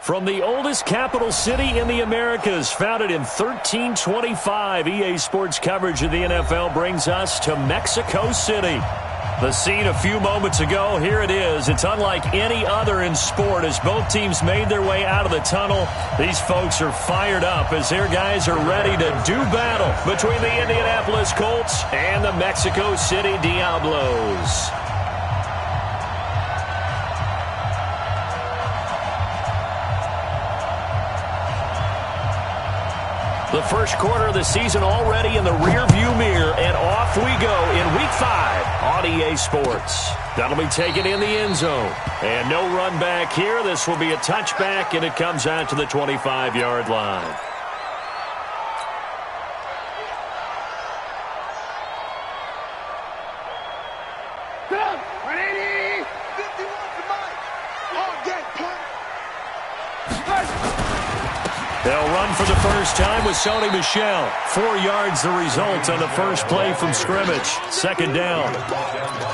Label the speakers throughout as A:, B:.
A: From the oldest capital city in the Americas, founded in 1325, EA Sports coverage of the NFL brings us to Mexico City. The scene a few moments ago, here it is. It's unlike any other in sport as both teams made their way out of the tunnel. These folks are fired up as their guys are ready to do battle between the Indianapolis Colts and the Mexico City Diablos. The first quarter of the season already in the rearview mirror, and off we go in Week 5 on EA Sports. That'll be taken in the end zone. And no run back here. This will be a touchback, and it comes out to the 25-yard line. They'll run for the first time with Sony Michel. 4 yards the result on the first play from scrimmage. Second down.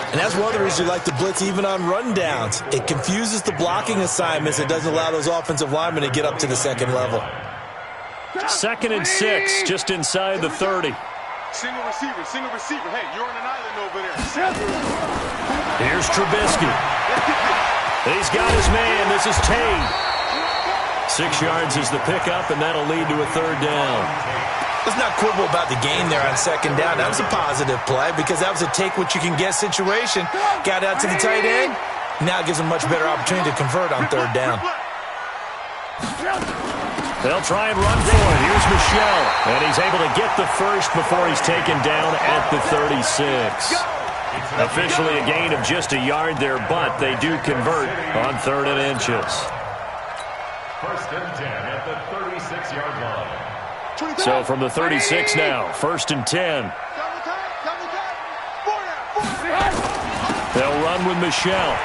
B: And that's one of the reasons you like to blitz even on run downs. It confuses the blocking assignments. It doesn't allow those offensive linemen to get up to the second level.
A: 2nd and 6, just inside the 30.
C: Single receiver. Hey, you're on an island over there.
A: Here's Trubisky. He's got his man. This is Tate. 6 yards is the pickup, and that'll lead to a third down.
B: Let's not quibble about the game there on second down. That was a positive play because that was a take-what-you-can-get situation. Got out to the tight end. Now it gives him a much better opportunity to convert on third down.
A: They'll try and run for it. Here's Michel, and he's able to get the first before he's taken down at the 36. Officially a gain of just a yard there, but they do convert on 3rd and inches.
D: 1st and 10 at the 36-yard line.
A: So from the 36 now, 1st and 10. They'll run with Michel.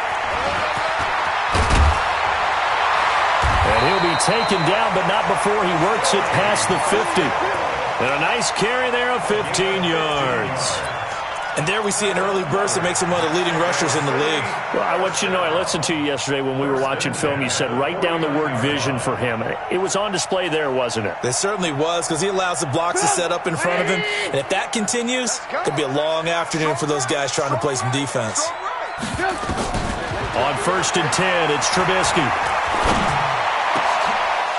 A: And he'll be taken down, but not before he works it past the 50. And a nice carry there of 15 yards.
B: And there we see an early burst that makes him one of the leading rushers in the league.
A: Well, I want you to know, I listened to you yesterday when we were watching film. You said write down the word vision for him. It was on display there, wasn't it?
B: It certainly was, because he allows the blocks to set up in front of him. And if that continues, it could be a long afternoon for those guys trying to play some defense.
A: On 1st and 10, it's Trubisky.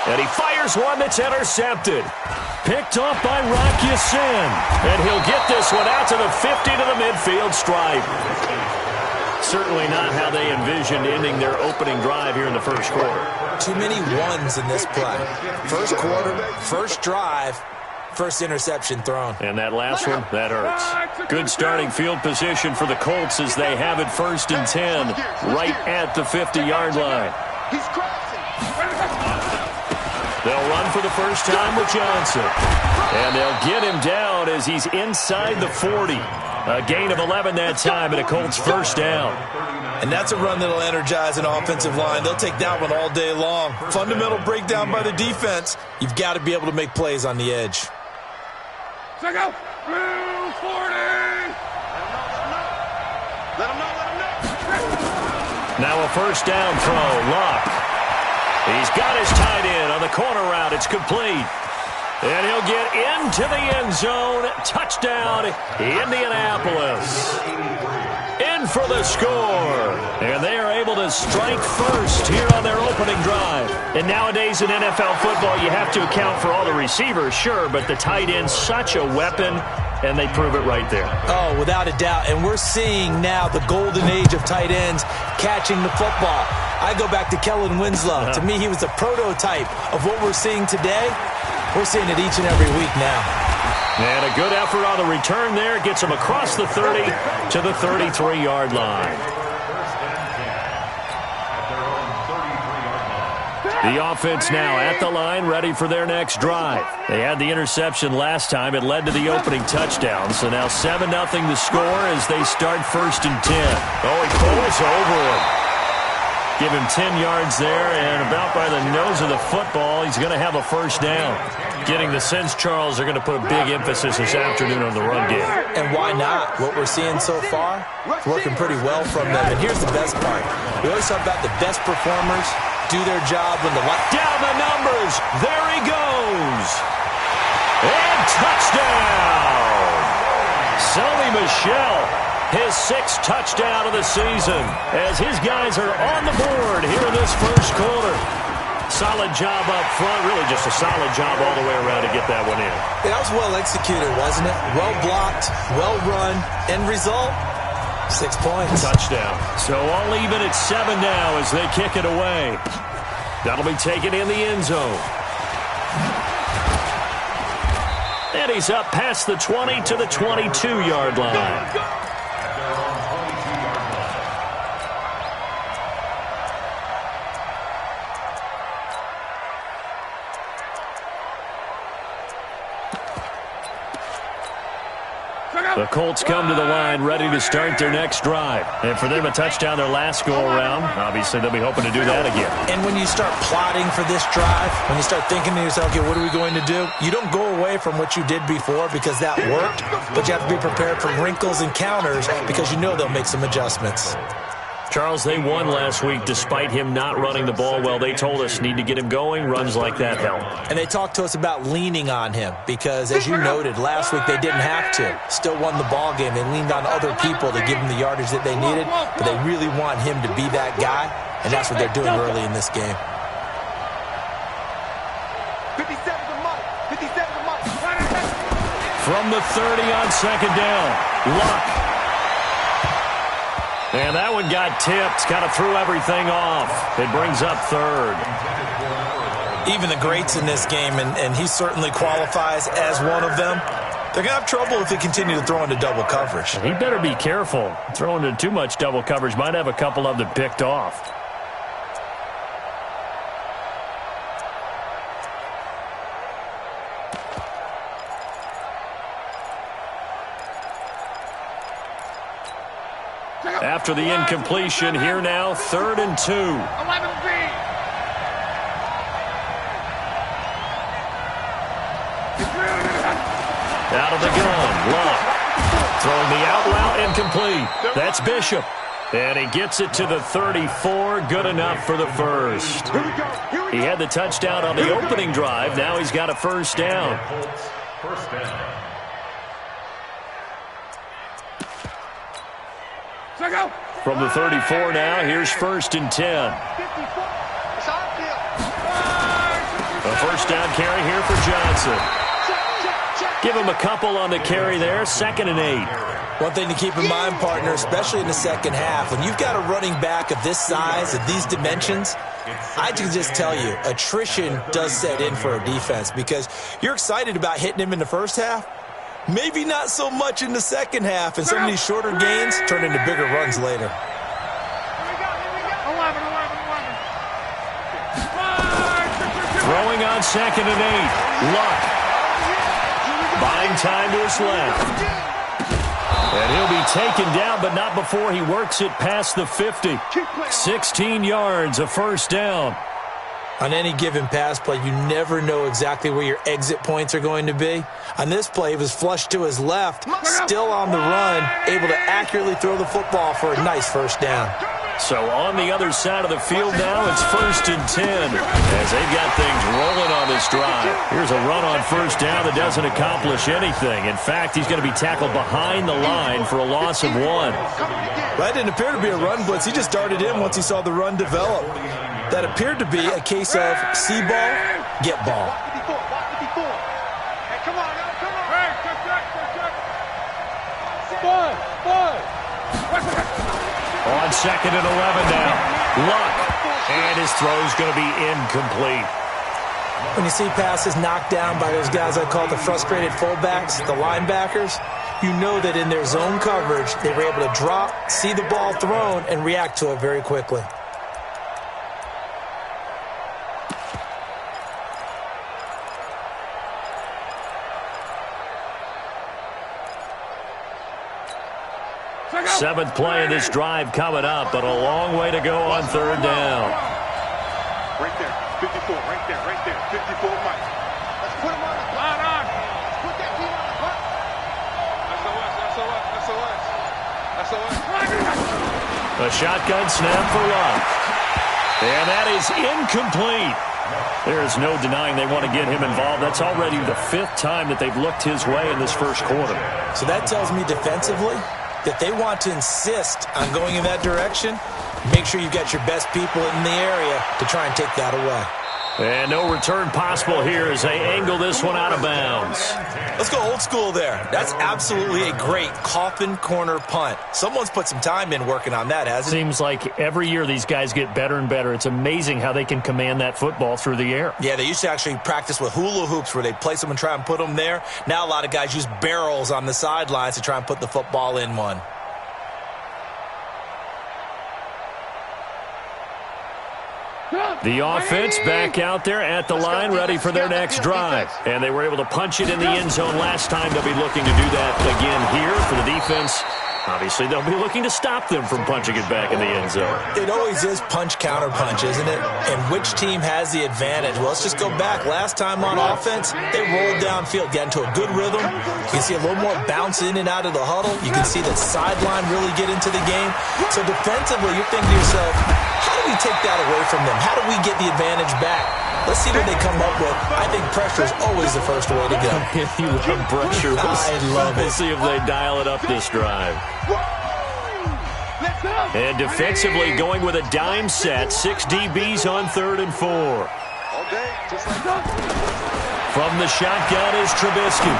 A: And he fires one that's intercepted. Picked off by Rocky Sin. And he'll get this one out to the 50 to the midfield stripe. Certainly not how they envisioned ending their opening drive here in the first quarter.
B: Too many ones in this play. First quarter, first drive, first interception thrown.
A: And that last one, that hurts. Good starting field position for the Colts as they have it 1st and 10 right at the 50-yard line.
C: He's crossing.
A: They'll run for the first time with Johnson. And they'll get him down as he's inside the 40. A gain of 11 that time and a Colts first down.
B: And that's a run that'll energize an offensive line. They'll take that one all day long. Fundamental breakdown by the defense. You've got to be able to make plays on the edge.
C: Check out. 40. Let him know.
A: Now a first down throw. Luck. He's got his tight end on the corner route. It's complete. And he'll get into the end zone. Touchdown, Indianapolis. In for the score. And they are able to strike first here on their opening drive. And nowadays in NFL football, you have to account for all the receivers, sure, but the tight end's such a weapon, and they prove it right there.
B: Oh, without a doubt. And we're seeing now the golden age of tight ends catching the football. I go back to Kellen Winslow. To me, he was the prototype of what we're seeing today. We're seeing it each and every week now.
A: And a good effort on the return there. Gets him across the 30 to the 33-yard line. The offense now at the line, ready for their next drive. They had the interception last time. It led to the opening touchdown. So now 7-0 the score as they start 1st and 10. Oh, he pulls over him. Give him 10 yards there, and about by the nose of the football, he's going to have a first down. Getting the sense, Charles, they're going to put a big emphasis this afternoon on the run game.
B: And why not? What we're seeing so far, it's working pretty well from them. And here's the best part. We always talk about the best performers do their job when the light...
A: Down the numbers. There he goes. And touchdown. Sony Michel, his 6th touchdown of the season, as his guys are on the board here in this first quarter. Solid job up front, really just a solid job all the way around to get that one in.
B: That was well executed, wasn't it? Well blocked, well run. End result, 6 points.
A: Touchdown. So all even at 7 now as they kick it away. That'll be taken in the end zone. And he's up past the 20 to the 22-yard line. The Colts come to the line ready to start their next drive. And for them, a touchdown their last go-around. Obviously, they'll be hoping to do that again.
B: And when you start plotting for this drive, when you start thinking to yourself, okay, what are we going to do? You don't go away from what you did before because that worked, but you have to be prepared for wrinkles and counters because you know they'll make some adjustments.
A: Charles, they won last week despite him not running the ball well. They told us need to get him going. Runs like that help.
B: And they talked to us about leaning on him because, as you noted, last week they didn't have to. Still won the ball game. They leaned on other people to give them the yardage that they needed, but they really want him to be that guy, and that's what they're doing early in this game.
C: 57 to Mike. 57 to Mike.
A: From the 30 on second down, Luck. And that one got tipped, kind of threw everything off. It brings up third.
B: Even the greats in this game, and he certainly qualifies as one of them, they're going to have trouble if they continue to throw into double coverage.
A: He better be careful. Throwing into too much double coverage might have a couple of them picked off. After the incompletion, here now, 3rd and 2.
C: 11B.
A: Out of the gun, Luck. Throwing the out route, incomplete. That's Bishop. And he gets it to the 34, good enough for the first. He had the touchdown on the opening drive. Now he's got a first down.
D: First down.
A: From the 34 now, here's 1st and 10. A first down carry here for Johnson. Give him a couple on the carry there, 2nd and 8.
B: One thing to keep in mind, partner, especially in the second half, when you've got a running back of this size, of these dimensions, I can just tell you, attrition does set in for a defense because you're excited about hitting him in the first half. Maybe not so much in the second half, and some of these shorter gains turn into bigger runs later.
A: Throwing on 2nd and 8. Luck. Buying time to his left. And he'll be taken down, but not before he works it past the 50. 16 yards, a first down.
B: On any given pass play, you never know exactly where your exit points are going to be. On this play, he was flushed to his left, still on the run, able to accurately throw the football for a nice first down.
A: So on the other side of the field now, it's 1st and 10 as they've got things rolling on this drive. Here's a run on first down that doesn't accomplish anything. In fact, he's going to be tackled behind the line for a loss of 1.
B: That didn't appear to be a run blitz. He just darted in once he saw the run develop. That appeared to be a case of see ball, get ball.
A: On 2nd and 11 now. Luck. And his throw's going to be incomplete.
B: When you see passes knocked down by those guys I call the frustrated fullbacks, the linebackers, you know that in their zone coverage, they were able to drop, see the ball thrown, and react to it very quickly.
A: Seventh play of this drive coming up, but a long way to go on 3rd down.
C: Right there, 54, right there, 54, Mike. Let's put him on the line on. Let's put that team on the clock. SOS.
A: A shotgun snap for Luck. And that is incomplete. There is no denying they want to get him involved. That's already the 5th time that they've looked his way in this first quarter.
B: So that tells me defensively that they want to insist on going in that direction. Make sure you've got your best people in the area to try and take that away.
A: And no return possible here as they angle this one out of bounds.
B: Let's go old school there. That's absolutely a great coffin corner punt. Someone's put some time in working on that, hasn't it?
A: Seems like every year these guys get better and better. It's amazing how they can command that football through the air.
B: Yeah, they used to actually practice with hula hoops where they'd place them and try and put them there. Now a lot of guys use barrels on the sidelines to try and put the football in one.
A: The offense back out there at the line, ready for their next drive. And they were able to punch it in the end zone last time. They'll be looking to do that again here for the defense. Obviously, they'll be looking to stop them from punching it back in the end zone.
B: It always is punch-counter-punch, isn't it? And which team has the advantage? Well, let's just go back. Last time on offense, they rolled downfield, got into a good rhythm. You can see a little more bounce in and out of the huddle. You can see the sideline really get into the game. So defensively, you're thinking to yourself, how do we take that away from them? How do we get the advantage back? Let's see what they come up with. I think pressure is always the first way to go.
A: You love pressure.
B: I love it.
A: We'll see if they dial it up this drive. And defensively going with a dime set. 6 DBs on 3rd and 4. From the shotgun is Trubisky.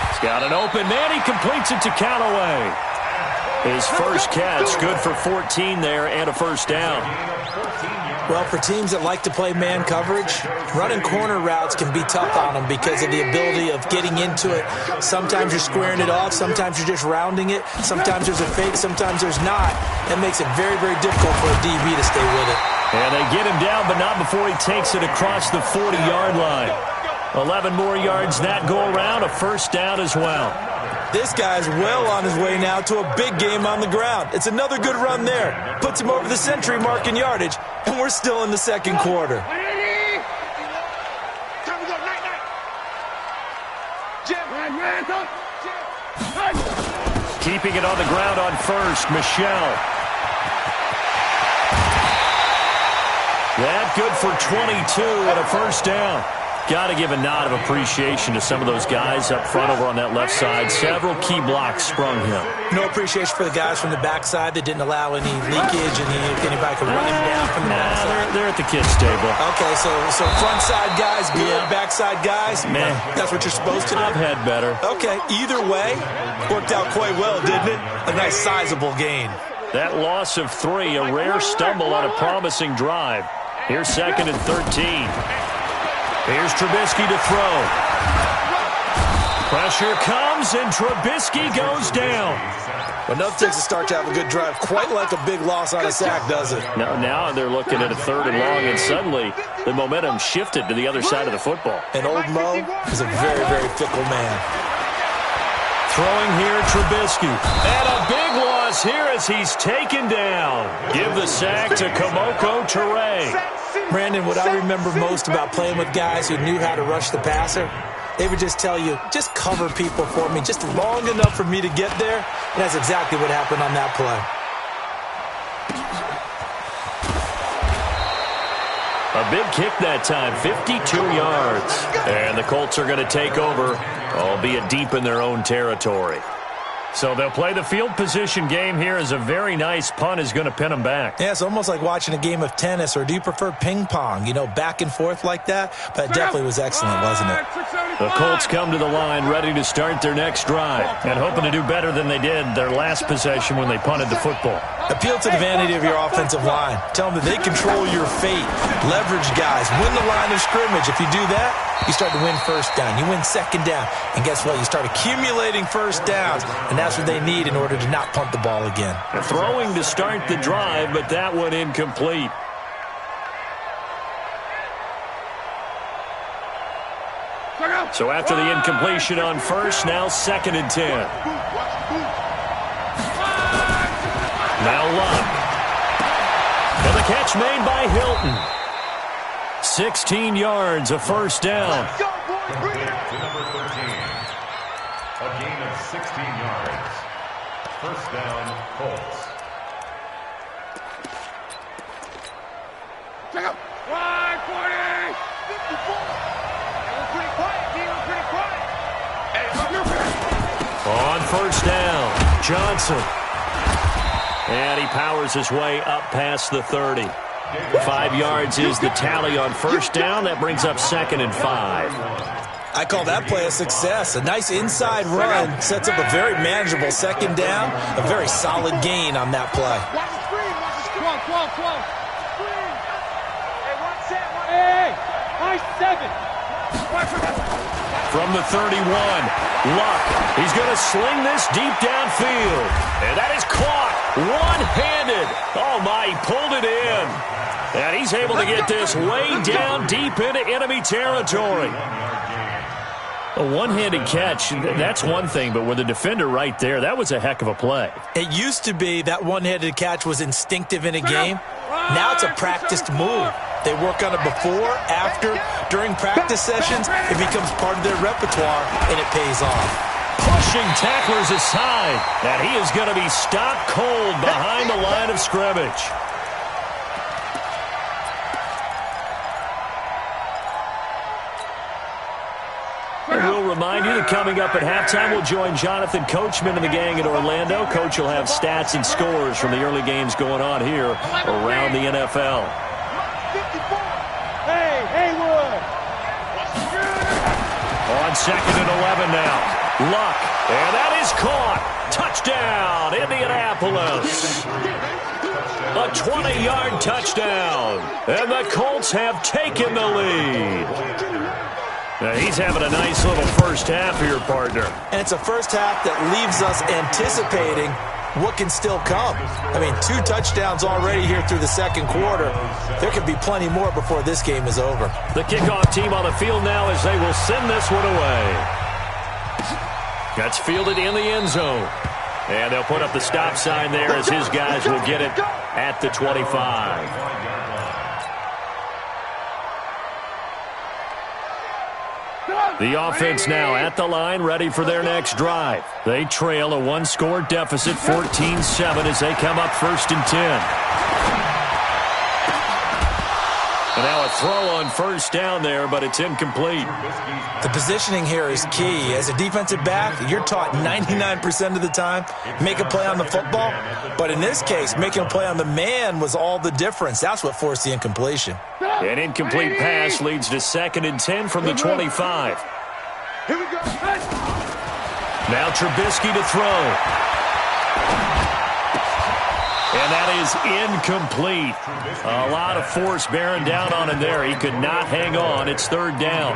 A: He's got an open man. He completes it to Callaway. His first catch, good for 14 there and a first down.
B: Well, for teams that like to play man coverage, running corner routes can be tough on them because of the ability of getting into it. Sometimes you're squaring it off. Sometimes you're just rounding it. Sometimes there's a fake. Sometimes there's not. That makes it very, very difficult for a DB to stay with it.
A: And they get him down, but not before he takes it across the 40-yard line. 11 more yards that go around, a first down as well.
B: This guy's well on his way now to a big game on the ground. It's another good run there. Puts him over the century mark in yardage, and we're still in the second quarter.
A: Keeping it on the ground on first, Michelle. That good for 22 and a first down. Got to give a nod of appreciation to some of those guys up front over on that left side. Several key blocks sprung him.
B: No appreciation for the guys from the backside that didn't allow any leakage and anybody could run him down from the backside.
A: They're at the kids' table.
B: Okay, so front side guys, good, backside guys.
A: Man,
B: that's what you're supposed to do.
A: I've had better.
B: Okay, either way, worked out quite well, didn't it? A nice sizable gain.
A: That loss of 3, a rare stumble on a promising drive. Here's 2nd and 13. Here's Trubisky to throw. Pressure comes, and Trubisky goes down.
B: But nothing takes a start to have a good drive, quite like a big loss on a sack, does it?
A: Now they're looking at a 3rd and long, and suddenly the momentum shifted to the other side of the football.
B: And old Mo is a very, very fickle man.
A: Throwing here, Trubisky. And a big loss here as he's taken down. Give the sack to Kamoko Toure.
B: Brandon, what I remember most about playing with guys who knew how to rush the passer, they would just tell you, just cover people for me, just long enough for me to get there. And that's exactly what happened on that play.
A: A big kick that time, 52 yards. And the Colts are going to take over, albeit deep in their own territory. So they'll play the field position game here as a very nice punt is going to pin them back.
B: Yeah, it's almost like watching a game of tennis, or do you prefer ping pong? You know, back and forth like that? But it definitely was excellent, wasn't it?
A: The Colts come to the line ready to start their next drive and hoping to do better than they did their last possession when they punted the football.
B: Appeal to the vanity of your offensive line. Tell them that they control your fate. Leverage guys. Win the line of scrimmage. If you do that, you start to win first down. You win second down. And guess what? You start accumulating first downs. And that's what they need in order to not punt the ball again.
A: Throwing to start the drive, but that one incomplete. So after the incompletion on first, now 2nd and 10. Now Luck. And the catch made by Hilton. 16 yards, a first down.
D: To number 13. A gain of 16 yards. First down, Colts.
C: Check out. 140. 54. It was pretty quiet, D. It was pretty quiet.
A: On first down, Johnson. And he powers his way up past the 30. 5 yards is the tally on first down. That brings up 2nd and 5.
B: I call that play a success. A nice inside run sets up a very manageable 2nd down. A very solid gain on that play.
C: Watch the screen. Watch the screen. Come on. Screen. Hey, one set. Hey, nice 7.
A: From the 31, Luck. He's going to sling this deep downfield. And that is caught one-handed. Oh, my, he pulled it in. And he's able to get this way down deep into enemy territory. A one-handed catch, that's one thing, but with the defender right there, that was a heck of a play.
B: It used to be that one-handed catch was instinctive in a game. Now it's a practiced move. They work on it before, after, during practice sessions. It becomes part of their repertoire, and it pays off.
A: Pushing tacklers aside, and he is going to be stopped cold behind the line of scrimmage. We'll remind you that coming up at halftime, we'll join Jonathan Coachman and the gang in Orlando. Coach will have stats and scores from the early games going on here around the NFL.
C: Hey, Haywood.
A: On 2nd and 11 now. Luck, and that is caught. Touchdown, Indianapolis. A 20-yard touchdown, and the Colts have taken the lead. Now he's having a nice little first half here, partner.
B: And it's a first half that leaves us anticipating what can still come. I mean, 2 touchdowns already here through the 2nd quarter. There could be plenty more before this game is over.
A: The kickoff team on the field now as they will send this one away. That's fielded in the end zone. And they'll put up the stop sign there as his guys will get it at the 25. The offense now at the line, ready for their next drive. They trail a 1-score deficit, 14-7, as they come up 1st and 10. And now a throw on first down there, but it's incomplete.
B: The positioning here is key. As a defensive back, you're taught 99% of the time, make a play on the football. But in this case, making a play on the man was all the difference. That's what forced the incompletion.
A: An incomplete pass leads to 2nd and 10 from the 25.
C: Here we go.
A: Now Trubisky to throw. And that is incomplete. A lot of force bearing down on him there. He could not hang on. It's 3rd down.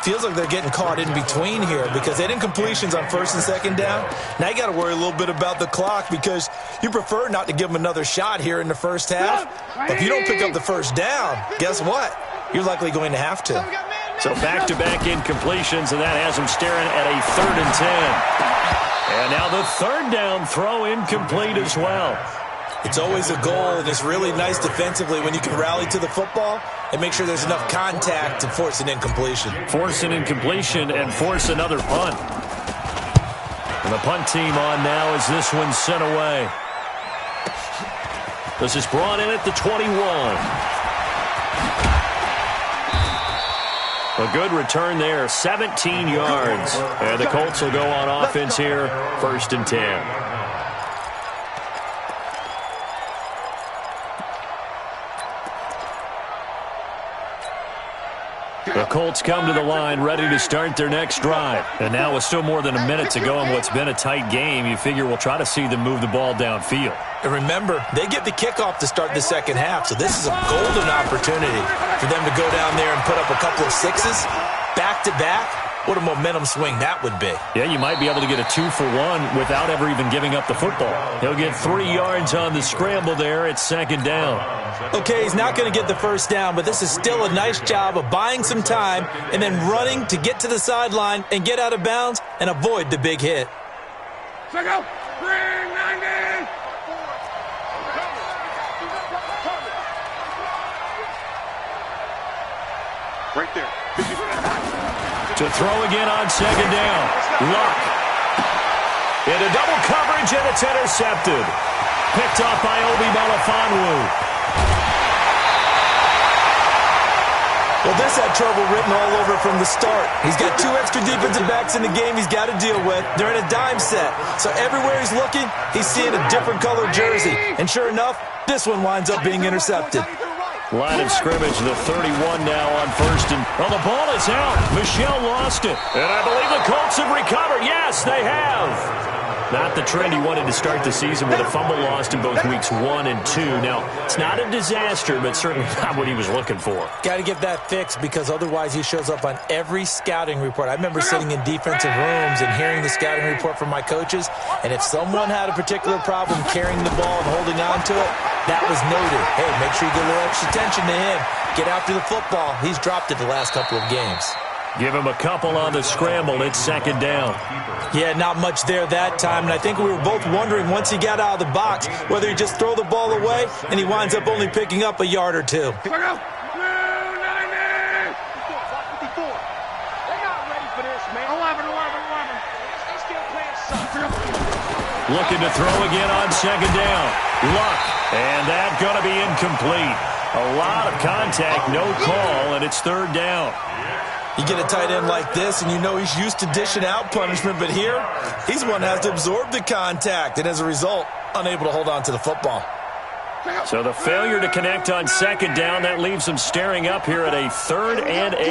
B: Feels like they're getting caught in between here because they had incompletions on 1st and 2nd down. Now you got to worry a little bit about the clock because you prefer not to give them another shot here in the first half. But if you don't pick up the first down, guess what? You're likely going to have to.
A: So back-to-back incompletions, and that has them staring at a 3rd and 10. And now the 3rd down throw incomplete as well.
B: It's always a goal, and it's really nice defensively when you can rally to the football and make sure there's enough contact to force an incompletion.
A: Force an incompletion and force another punt. And the punt team on now as this one's sent away. This is brought in at the 21. A good return there, 17 yards. And the Colts will go on offense here, 1st and 10. The Colts come to the line ready to start their next drive. And now with still more than a minute to go in what's been a tight game, you figure we'll try to see them move the ball downfield.
B: And remember, they get the kickoff to start the 2nd half, so this is a golden opportunity for them to go down there and put up a couple of 6s back-to-back. What a momentum swing that would be.
A: Yeah, you might be able to get a 2-for-1 without ever even giving up the football. He'll get 3 yards on the scramble there at 2nd down.
B: Okay, he's not going to get the first down, but this is still a nice job of buying some time and then running to get to the sideline and get out of bounds and avoid the big hit.
C: Check out. 390. Right there.
A: To throw again on 2nd down. Luck. Into double coverage, and it's intercepted. Picked off by Obi Melifonwu.
B: Well, this had trouble written all over from the start. He's got 2 extra defensive backs in the game he's got to deal with. They're in a dime set. So everywhere he's looking, he's seeing a different colored jersey. And sure enough, this one winds up being intercepted.
A: Line of scrimmage, the 31 now on first. And the ball is out. Michel lost it. And I believe the Colts have recovered. Yes, they have. Not the trend he wanted to start the season with a fumble lost in both weeks 1 and 2. Now, it's not a disaster, but certainly not what he was looking for.
B: Got to get that fixed because otherwise he shows up on every scouting report. I remember sitting in defensive rooms and hearing the scouting report from my coaches, and if someone had a particular problem carrying the ball and holding on to it, that was noted. Hey, make sure you get a little extra attention to him. Get after the football. He's dropped it the last couple of games.
A: Give him a couple on the scramble. It's second down.
B: Yeah, not much there that time, and I think we were both wondering once he got out of the box whether he'd just throw the ball away, and he winds up only picking up a yard or 2.
A: Looking to throw again on second down. Luck, and that's going to be incomplete. A lot of contact, no call, and it's third down.
B: You get a tight end like this, and you know he's used to dishing out punishment, but here, he's the one that has to absorb the contact, and as a result, unable to hold on to the football.
A: So the failure to connect on second down, that leaves him staring up here at a 3rd and 8.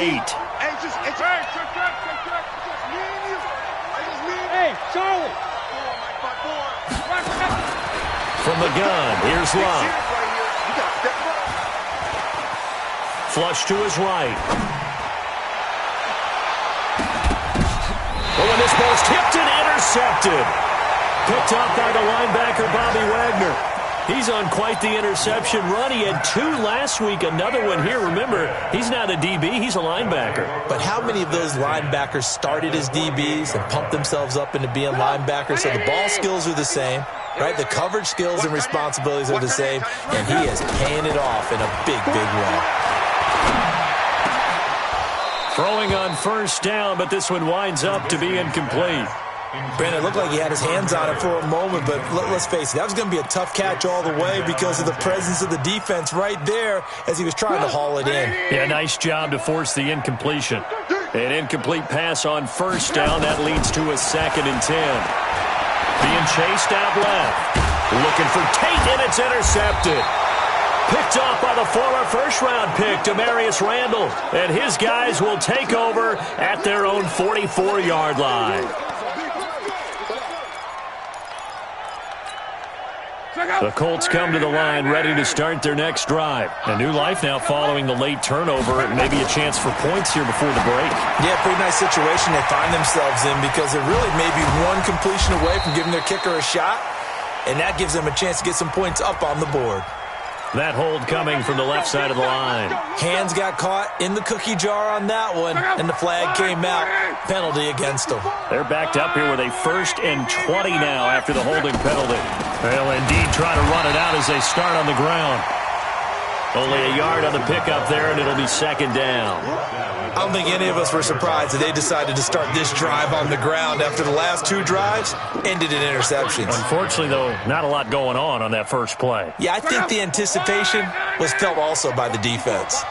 C: Hey, Charlie!
A: From the gun, here's Love. Flush to his right. Oh, and this ball's tipped and intercepted. Picked up by the linebacker, Bobby Wagner. He's on quite the interception run. He had 2 last week, another one here. Remember, he's not a DB, he's a linebacker.
B: But how many of those linebackers started as DBs and pumped themselves up into being linebackers? So the ball skills are the same, right? The coverage skills and responsibilities are the same, and he is paying it off in a big, big way.
A: Throwing on first down, but this one winds up to be incomplete.
B: Brandon, it looked like he had his hands on it for a moment, but let's face it, that was going to be a tough catch all the way because of the presence of the defense right there as he was trying to haul it in.
A: Yeah, nice job to force the incompletion. An incomplete pass on first down. That leads to a 2nd and 10. Being chased out left. Looking for Tate, and it's intercepted. Picked off by the former first-round pick, Demarius Randall. And his guys will take over at their own 44-yard line. The Colts come to the line ready to start their next drive. A new life now following the late turnover. Maybe a chance for points here before the break.
B: Yeah, pretty nice situation they find themselves in because they're really maybe one completion away from giving their kicker a shot, and that gives them a chance to get some points up on the board.
A: That hold coming from the left side of the line.
B: Hands got caught in the cookie jar on that one, and the flag came out. Penalty against them.
A: They're backed up here with a 1st and 20 now after the holding penalty. They'll indeed try to run it out as they start on the ground. Only a yard on the pickup there, and it'll be 2nd down.
B: I don't think any of us were surprised that they decided to start this drive on the ground after the last 2 drives ended in interceptions.
A: Unfortunately, though, not a lot going on that first play.
B: Yeah, I think the anticipation was felt also by the defense.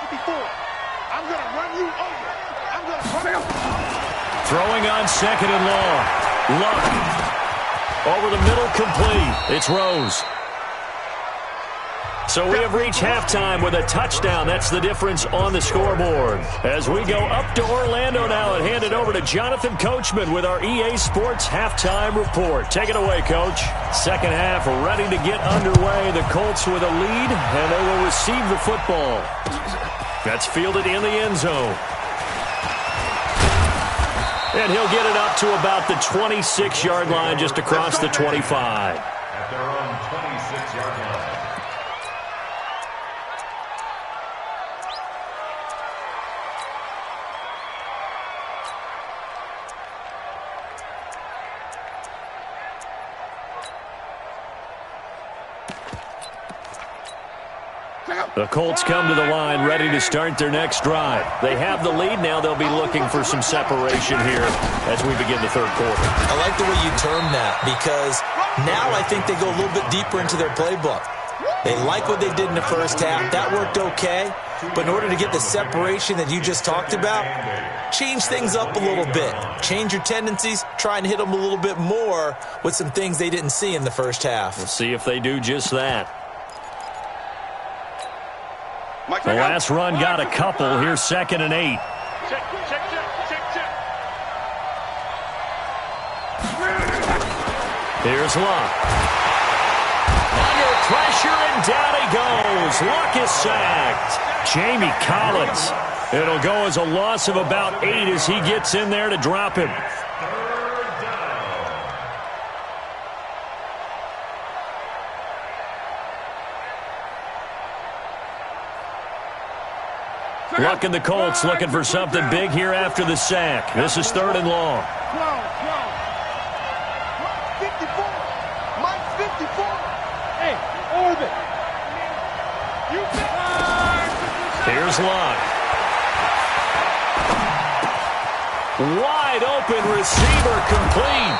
A: Throwing on 2nd and long. Luck. Over the middle, complete. It's Rose. So we have reached halftime with a touchdown. That's the difference on the scoreboard. As we go up to Orlando now and hand it over to Jonathan Coachman with our EA Sports Halftime Report. Take it away, Coach. Second half ready to get underway. The Colts with a lead, and they will receive the football. That's fielded in the end zone. And he'll get it up to about the 26-yard line, just across the 25.
D: At their own 26-yard line.
A: The Colts come to the line ready to start their next drive. They have the lead now. They'll be looking for some separation here as we begin the third quarter.
B: I like the way you term that because now I think they go a little bit deeper into their playbook. They like what they did in the first half. That worked okay. But in order to get the separation that you just talked about, change things up a little bit. Change your tendencies. Try and hit them a little bit more with some things they didn't see in the first half.
A: We'll see if they do just that. The last run got a couple. Here's 2nd and 8. Here's Luck. Under pressure, and down he goes. Luck is sacked. Jamie Collins. It'll go as a loss of about 8 as he gets in there to drop him. Luck and the Colts looking for something big here after the sack. This is 3rd and long. Here's Luck. Wide open receiver complete.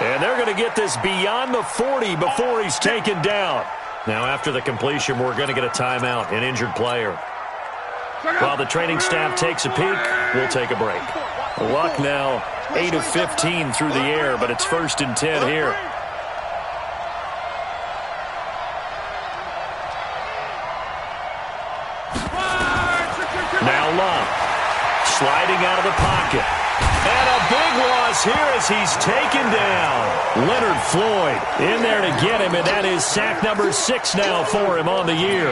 A: And they're going to get this beyond the 40 before he's taken down. Now after the completion, we're going to get a timeout, an injured player. While the training staff takes a peek, we'll take a break. Luck now 8 of 15 through the air, but it's 1st and 10 here. Now Luck, sliding out of the pocket. And a big loss here as he's taken down. Leonard Floyd in there to get him, and that is sack number 6 now for him on the year.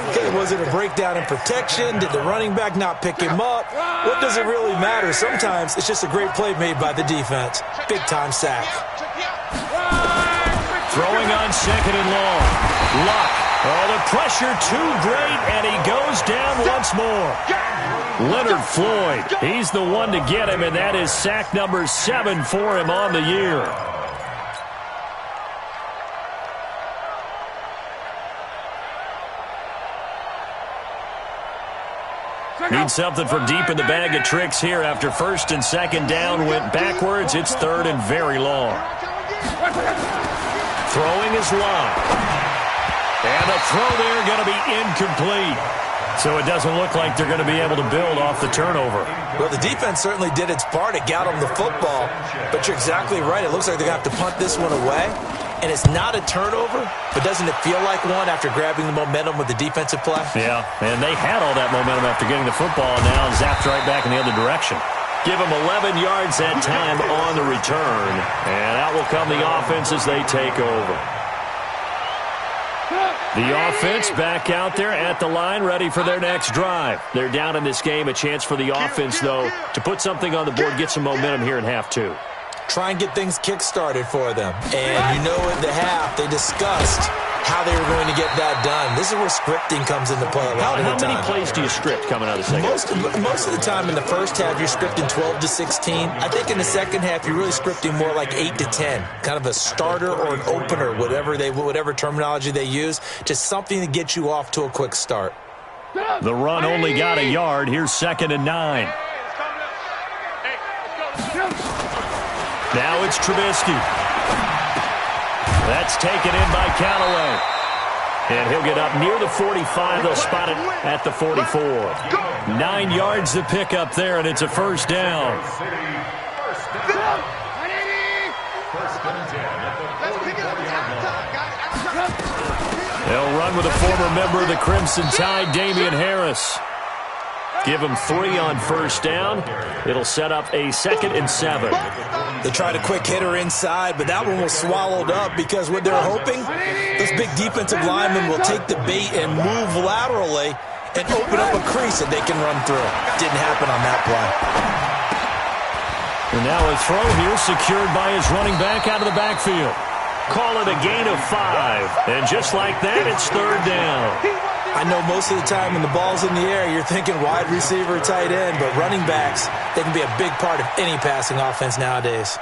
B: Okay, was it a breakdown in protection? Did the running back not pick him up? What does it really matter? Sometimes it's just a great play made by the defense. Big-time sack.
A: Throwing on 2nd and long. Luck. Oh, the pressure too great, and he goes down once more. Leonard Floyd, he's the one to get him, and that is sack number 7 for him on the year. Need something from deep in the bag of tricks here after 1st and 2nd down went backwards. It's 3rd and very long. Throwing is Luck. And the throw there going to be incomplete. So it doesn't look like they're going to be able to build off the turnover.
B: Well, the defense certainly did its part. It got them the football. But you're exactly right. It looks like they're going to have to punt this one away. And it's not a turnover, but doesn't it feel like one after grabbing the momentum with the defensive play?
A: Yeah, and they had all that momentum after getting the football, and now zapped right back in the other direction. Give them 11 yards that time on the return. And out will come the offense as they take over. The offense back out there at the line, ready for their next drive. They're down in this game. A chance for the offense, though, to put something on the board, get some momentum here in half 2.
B: Try and get things kick-started for them. And you know in the half, they discussed how they were going to get that done. This is where scripting comes into play a lot of the time.
A: How many plays do you script coming out of the second half?
B: Most of the time in the first half, you're scripting 12 to 16. I think in the second half, you're really scripting more like 8 to 10. Kind of a starter or an opener, whatever terminology they use. Just something to get you off to a quick start.
A: The run only got a yard. Here's 2nd and 9. Now it's Trubisky. That's taken in by Callaway. And he'll get up near the 45. They'll spot it at the 44. 9 yards to pick up there, and it's a 1st down. They'll run with a former member of the Crimson Tide, Damian Harris. Give him 3 on 1st down. It'll set up a 2nd and 7.
B: They tried a quick hitter inside, but that one was swallowed up because what they're hoping, this big defensive lineman will take the bait and move laterally and open up a crease that they can run through. Didn't happen on that play.
A: And now a throw here secured by his running back out of the backfield. Call it a gain of 5. And just like that, it's 3rd down.
B: I know most of the time when the ball's in the air, you're thinking wide receiver, tight end, but running backs, they can be a big part of any passing offense nowadays.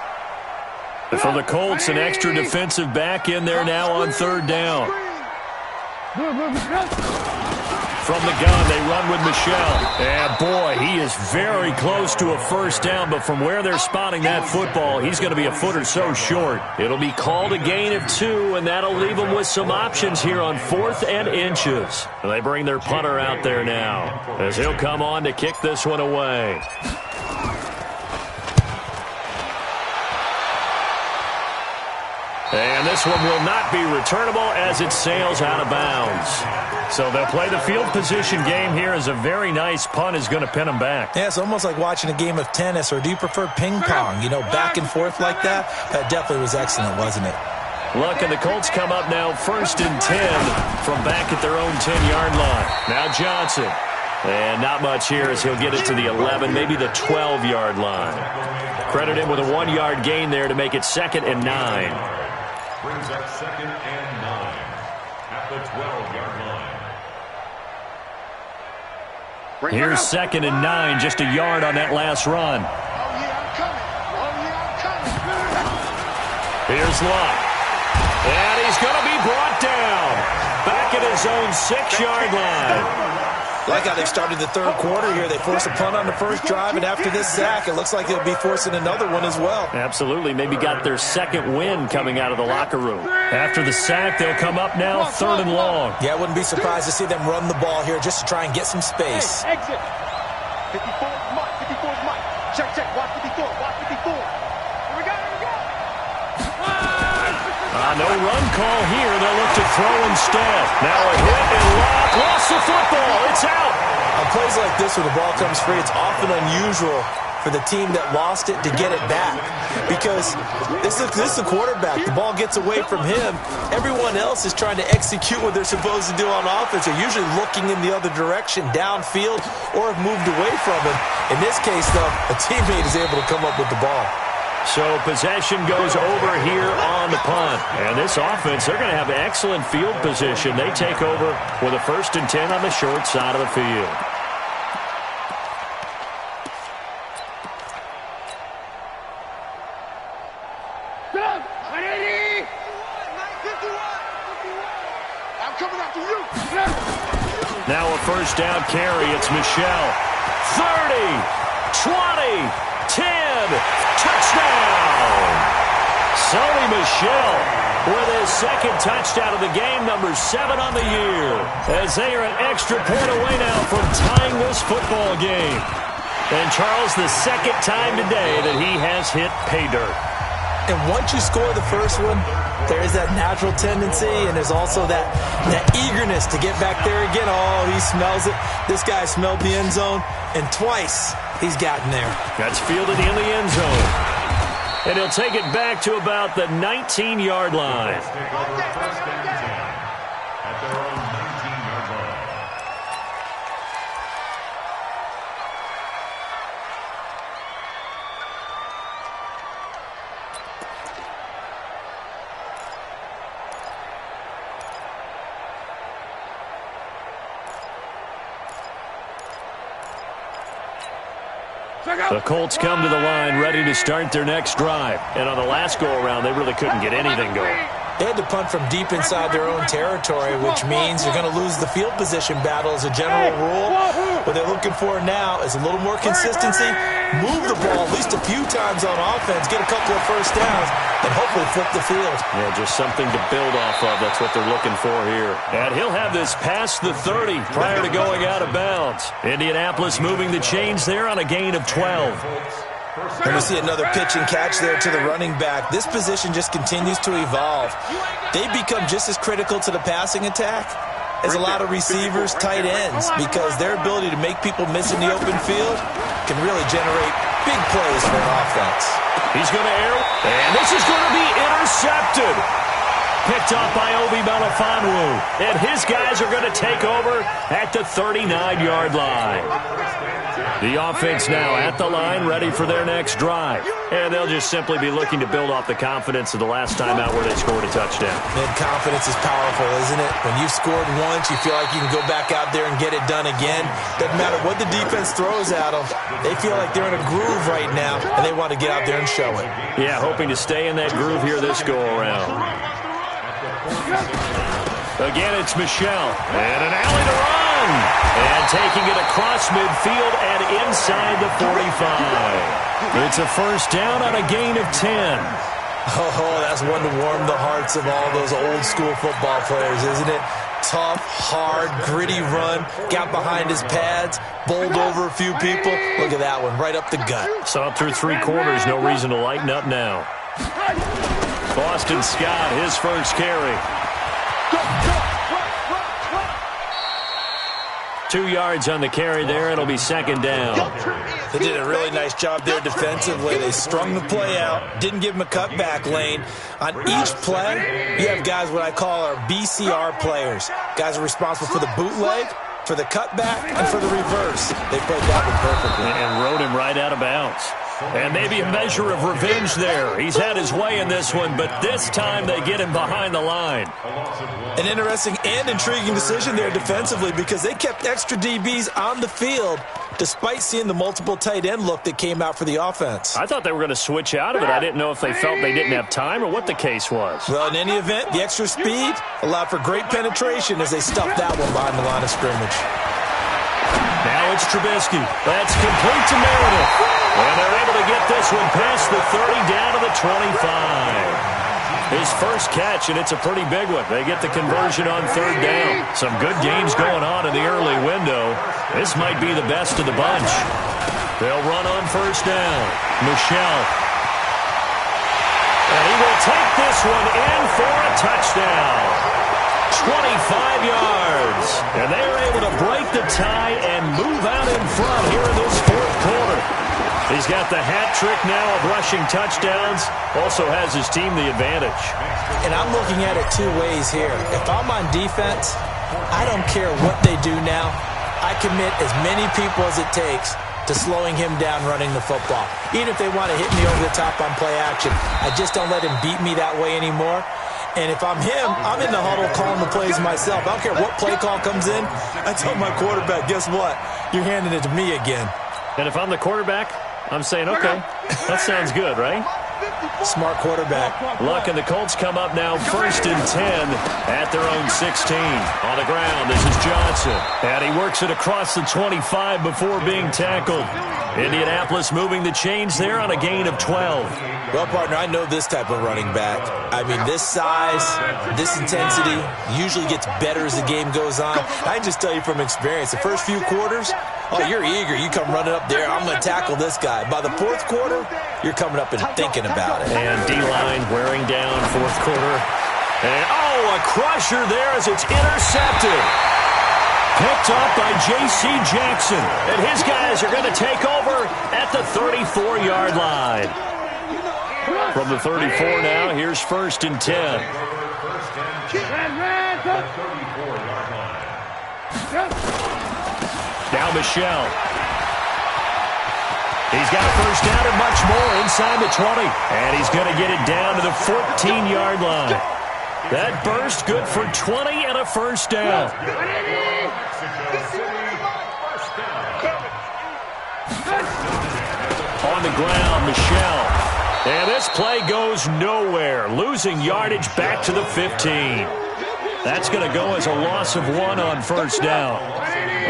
A: For the Colts, an extra defensive back in there now on 3rd down. From the gun, they run with Michel. And, boy, he is very close to a first down, but from where they're spotting that football, he's going to be a foot or so short. It'll be called a gain of 2, and that'll leave them with some options here on 4th and inches. They bring their punter out there now as he'll come on to kick this one away. And this one will not be returnable as it sails out of bounds. So they'll play the field position game here as a very nice punt is going to pin them back.
B: Yeah, it's almost like watching a game of tennis, or do you prefer ping pong? You know, back and forth like that? That definitely was excellent, wasn't it?
A: Look, and the Colts come up now 1st and 10 from back at their own 10-yard line. Now Johnson. And not much here as he'll get it to the 11, maybe the 12-yard line. Credit him with a 1-yard gain there to make it 2nd and 9.
D: Brings up 2nd and 9 at the 12-yard line.
A: Here's 2nd and 9, just a yard on that last run.
C: Oh, yeah, I'm coming. Oh, yeah, I'm coming.
A: Here's Locke. And he's going to be brought down. Back at his own 6-yard line.
B: Like how they started the third quarter here. They forced a punt on the first drive, and after this sack, it looks like they'll be forcing another one as well.
A: Absolutely. Maybe got their second win coming out of the locker room. After the sack, they'll come up now 3rd and long.
B: Yeah, I wouldn't be surprised to see them run the ball here just to try and get some space.
C: Exit. 54 is Mike. 54 is Mike. Check, check. Watch 54. Watch 54. Here we go. Here we go.
A: No run call here. They'll look to throw instead. Now a hit and Locke lost the football. It's out.
B: On plays like this where the ball comes free, it's often unusual for the team that lost it to get it back, because this is the quarterback. The ball gets away from him. Everyone else is trying to execute what they're supposed to do on offense. They're usually looking in the other direction, downfield, or have moved away from him. In this case, though, a teammate is able to come up with the ball.
A: So possession goes over here on the punt. And this offense, they're going to have excellent field position. They take over with a 1st and 10 on the short side of the field.
C: I'm coming after you.
A: Now a 1st down carry. It's Michel. 30, 20, 10, touchdown! Sony Michel with his 2nd touchdown of the game, number 7 on the year, as they are an extra point away now from tying this football game. And Charles, the 2nd time today that he has hit pay dirt.
B: And once you score the first one, there is that natural tendency, and there's also that eagerness to get back there again. Oh, he smells it. This guy smelled the end zone, and twice he's gotten there.
A: That's fielded in the end zone. And he'll take it back to about the 19-yard line.
D: Take over 1st and 10 at their own 19-yard line.
A: The Colts come to the line ready to start their next drive. And on the last go-around, they really couldn't get anything going.
B: They had to punt from deep inside their own territory, which means you're going to lose the field position battle as a general rule. What they're looking for now is a little more consistency, move the ball at least a few times on offense, get a couple of first downs, and hopefully flip the field.
A: Yeah, just something to build off of. That's what they're looking for here. And he'll have this past the 30 prior to going out of bounds. Indianapolis moving the chains there on a gain of 12.
B: And we see another pitch and catch there to the running back. This position just continues to evolve. They become just as critical to the passing attack as a lot of receivers, tight ends, because their ability to make people miss in the open field can really generate big plays for an offense.
A: He's going to air, and this is going to be intercepted. Picked up by Obi Melifonwu, and his guys are going to take over at the 39-yard line. The offense now at the line, ready for their next drive. And they'll just simply be looking to build off the confidence of the last time out where they scored a touchdown.
B: And confidence is powerful, isn't it? When you've scored once, you feel like you can go back out there and get it done again. Doesn't matter what the defense throws at them. They feel like they're in a groove right now, and they want to get out there and show it.
A: Yeah, hoping to stay in that groove here this go-around. Again, it's Michelle. And an alley to run. And taking it across midfield and inside the 45. It's a first down on a gain of 10.
B: Oh, that's one to warm the hearts of all those old school football players, isn't it? Tough, hard, gritty run. Got behind his pads, bowled over a few people. Look at that one, right up the gut.
A: Saw it through 3 quarters. No reason to lighten up now. Boston Scott, his first carry. 2 yards on the carry there. It'll be second down.
B: They did a really nice job there defensively. They strung the play out, didn't give him a cutback lane. On each play, you have guys what I call our BCR players. Guys are responsible for the bootleg, for the cutback, and for the reverse. They played that one perfectly.
A: And rode him right out of bounds. And maybe a measure of revenge there. He's had his way in this one, but this time they get him behind the line.
B: An interesting and intriguing decision there defensively because they kept extra DBs on the field despite seeing the multiple tight end look that came out for the offense.
A: I thought they were going to switch out of it. I didn't know if they felt they didn't have time or what the case was.
B: Well, in any event, the extra speed allowed for great penetration as they stuffed that one behind the line of scrimmage.
A: Now it's Trubisky. That's complete to Meredith. And they're able to get this one past the 30 down to the 25. His first catch, and it's a pretty big one. They get the conversion on third down. Some good games going on in the early window. This might be the best of the bunch. They'll run on first down. Michelle. And he will take this one in for a touchdown. 25 yards. And they are able to break the tie and move out in front here in this fourth quarter. He's got the hat trick now of rushing touchdowns. Also has his team the advantage.
B: And I'm looking at it 2 ways here. If I'm on defense, I don't care what they do now. I commit as many people as it takes to slowing him down running the football. Even if they want to hit me over the top on play action, I just don't let him beat me that way anymore. And if I'm him, I'm in the huddle calling the plays myself. I don't care what play call comes in. I tell my quarterback, guess what? You're handing it to me again.
A: And if I'm the quarterback, I'm saying, okay, that sounds good, right?
B: Smart quarterback.
A: Luck and the Colts come up now first and 10 at their own 16. On the ground, this is Johnson. And he works it across the 25 before being tackled. Indianapolis moving the chains there on a gain of 12.
B: Well, partner, I know this type of running back. I mean, this size, this intensity usually gets better as the game goes on. I can just tell you from experience, the first few quarters, oh, you're eager. You come running up there, I'm going to tackle this guy. By the fourth quarter, you're coming up and thinking about it.
A: And D-line wearing down fourth quarter. And, oh, a crusher there as it's intercepted. Picked up by J.C. Jackson. And his guys are going to take over at the 34-yard line. From the 34 now, here's first and 10. Now Michelle. He's got a first down and much more inside the 20. And he's going to get it down to the 14-yard line. That burst good for 20 and a first down. On the ground, Michelle. And this play goes nowhere. Losing yardage back to the 15. That's going to go as a loss of 1 on first down.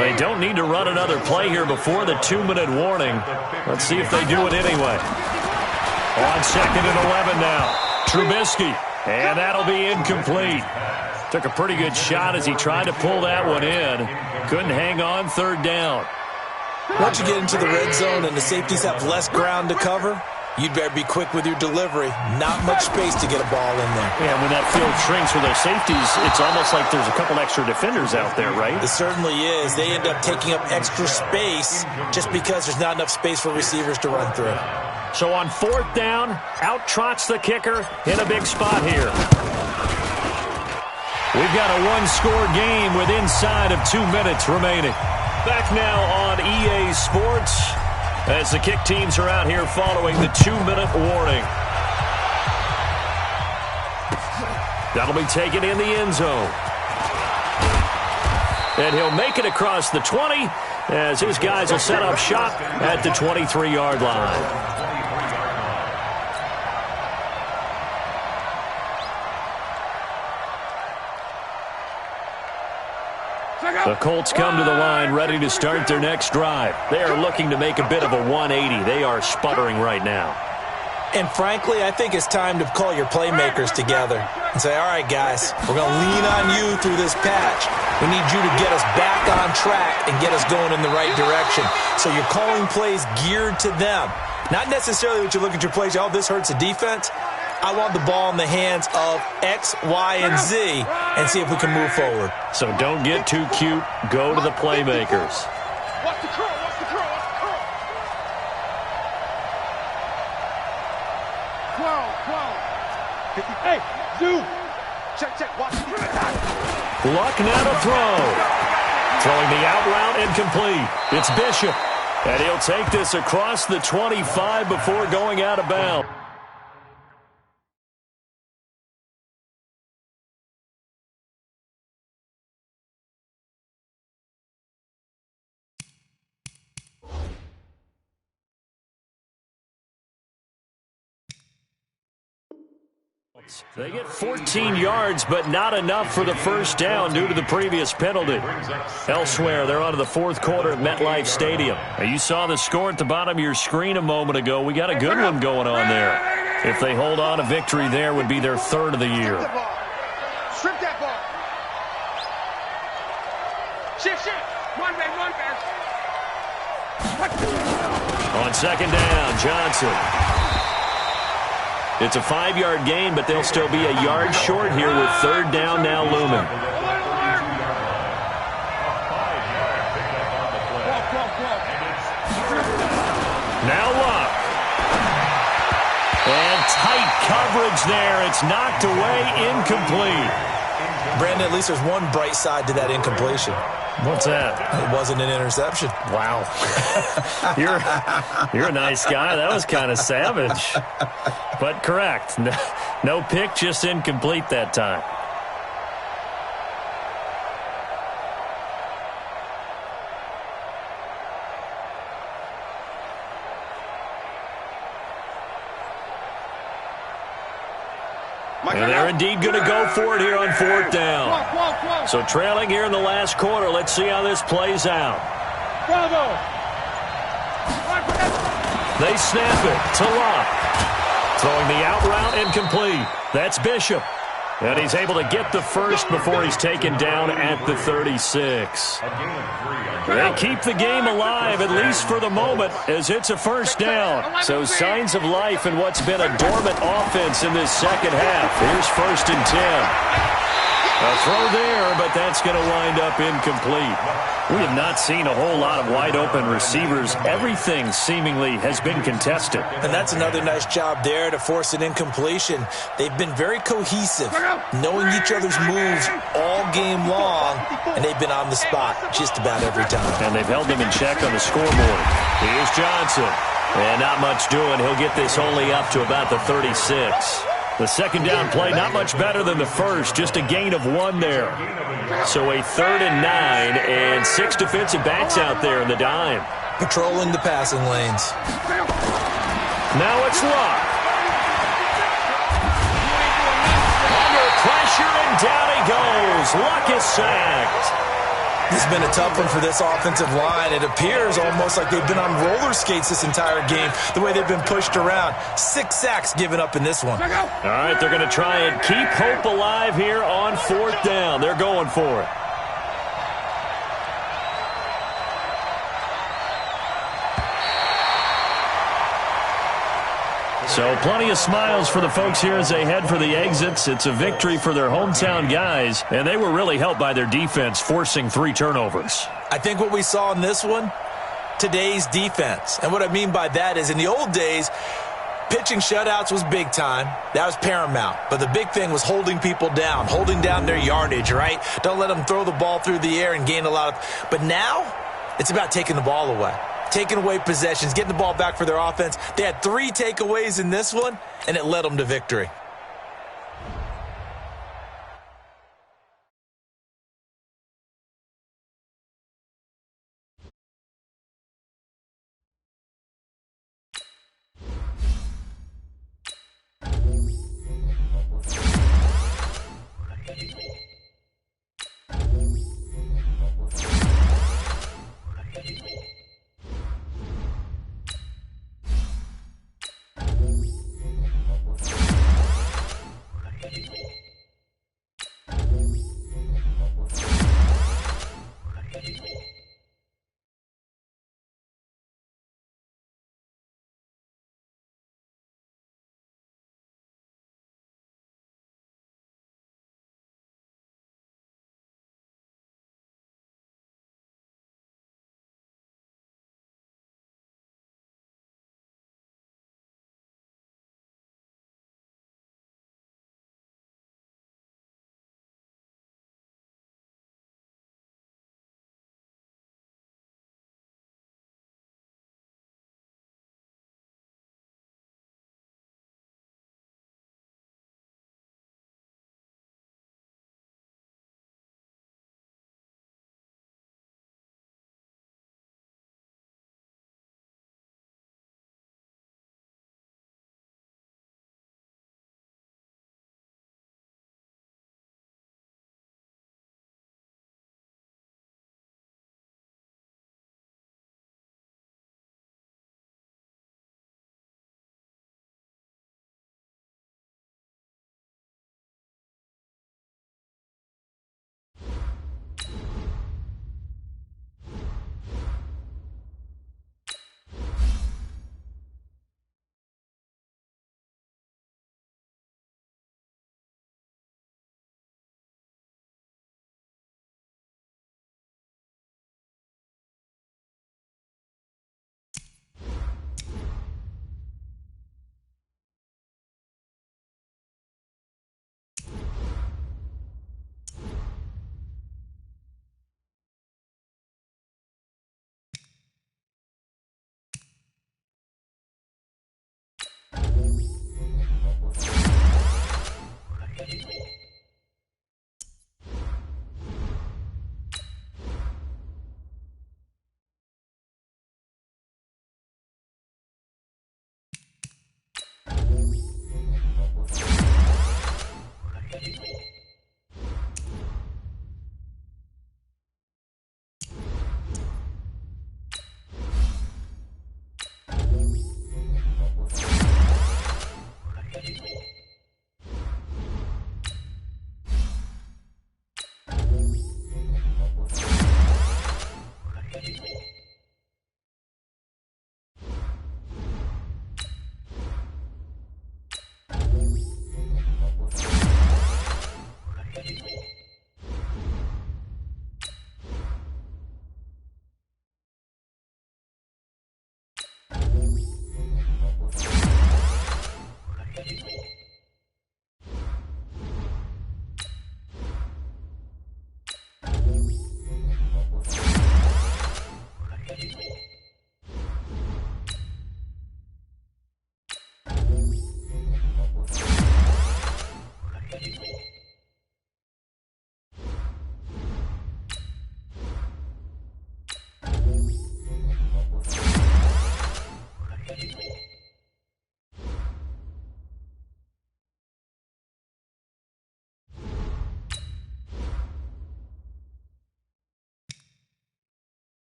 A: They don't need to run another play here before the 2-minute warning. Let's see if they do it anyway. On second and 11 now. Trubisky. And that'll be incomplete. Took a pretty good shot as he tried to pull that one in. Couldn't hang on third down.
B: Once you get into the red zone and the safeties have less ground to cover, you'd better be quick with your delivery. Not much space to get a ball in there.
A: Yeah, when that field shrinks with those safeties, it's almost like there's a couple extra defenders out there, right?
B: It certainly is. They end up taking up extra space just because there's not enough space for receivers to run through.
A: So on fourth down, out trots the kicker in a big spot here. We've got a one-score game with inside of 2 minutes remaining. Back now on EA Sports as the kick teams are out here following the 2-minute warning. That'll be taken in the end zone. And he'll make it across the 20 as his guys will set up shop at the 23-yard line. The Colts come to the line ready to start their next drive. They are looking to make a bit of a 180. They are sputtering right now.
B: And frankly, I think it's time to call your playmakers together and say, all right, guys, we're going to lean on you through this patch. We need you to get us back on track and get us going in the right direction. So you're calling plays geared to them. Not necessarily what you look at your plays, oh, this hurts the defense. I want the ball in the hands of X, Y, and Z and see if we can move forward.
A: So don't get too cute. Go to the playmakers.
C: Watch the curl, watch the curl, watch the curl. 12. Hey, Zoo. Check, watch the
A: Luck now to throw. Throwing the out route incomplete. It's Bishop. And he'll take this across the 25 before going out of bounds. They get 14 yards, but not enough for the first down due to the previous penalty. Elsewhere, they're on to the fourth quarter at MetLife Stadium. Now, you saw the score at the bottom of your screen a moment ago. We got a good one going on there. If they hold on, a victory there would be their third of the year.
C: Strip that ball. Shift. One back.
A: On second down, Johnson. It's a 5-yard gain, but they'll still be a yard short here with third down now looming. Now Luck. And tight coverage there. It's knocked away, incomplete.
B: Brandon, at least there's one bright side to that incompletion.
A: What's that?
B: It wasn't an interception.
A: Wow. You're a nice guy. That was kind of savage. But correct. No pick, just incomplete that time. And they're indeed going to go for it here on fourth down. So trailing here in the last quarter. Let's see how this plays out. They snap it to Luck. Throwing the out route incomplete. That's Bishop. And he's able to get the first before he's taken down at the 36. They keep the game alive, at least for the moment, as it's a first down. So signs of life in what's been a dormant offense in this second half. Here's 1st and 10. A throw there, but that's going to wind up incomplete. We have not seen a whole lot of wide-open receivers. Everything seemingly has been contested.
B: And that's another nice job there to force an incompletion. They've been very cohesive, knowing each other's moves all game long, and they've been on the spot just about every time.
A: And they've held them in check on the scoreboard. Here's Johnson. And not much doing. He'll get this only up to about the 36. The second down play, not much better than the first, just a gain of 1 there. So a 3rd and 9, and 6 defensive backs out there in the dime.
B: Patrolling the passing lanes.
A: Now it's Luck. Under pressure, and down he goes. Luck is sacked.
B: This has been a tough one for this offensive line. It appears almost like they've been on roller skates this entire game, the way they've been pushed around. 6 sacks given up in this one.
A: All right, they're going to try and keep hope alive here on 4th down. They're going for it. So plenty of smiles for the folks here as they head for the exits. It's a victory for their hometown guys, and they were really helped by their defense, forcing 3 turnovers.
B: I think what we saw in this one, today's defense. And what I mean by that is in the old days, pitching shutouts was big time. That was paramount. But the big thing was holding people down, holding down their yardage, right? Don't let them throw the ball through the air and gain a lot of... But now, it's about taking the ball away. Taking away possessions, getting the ball back for their offense. They had 3 takeaways in this one, and it led them to victory.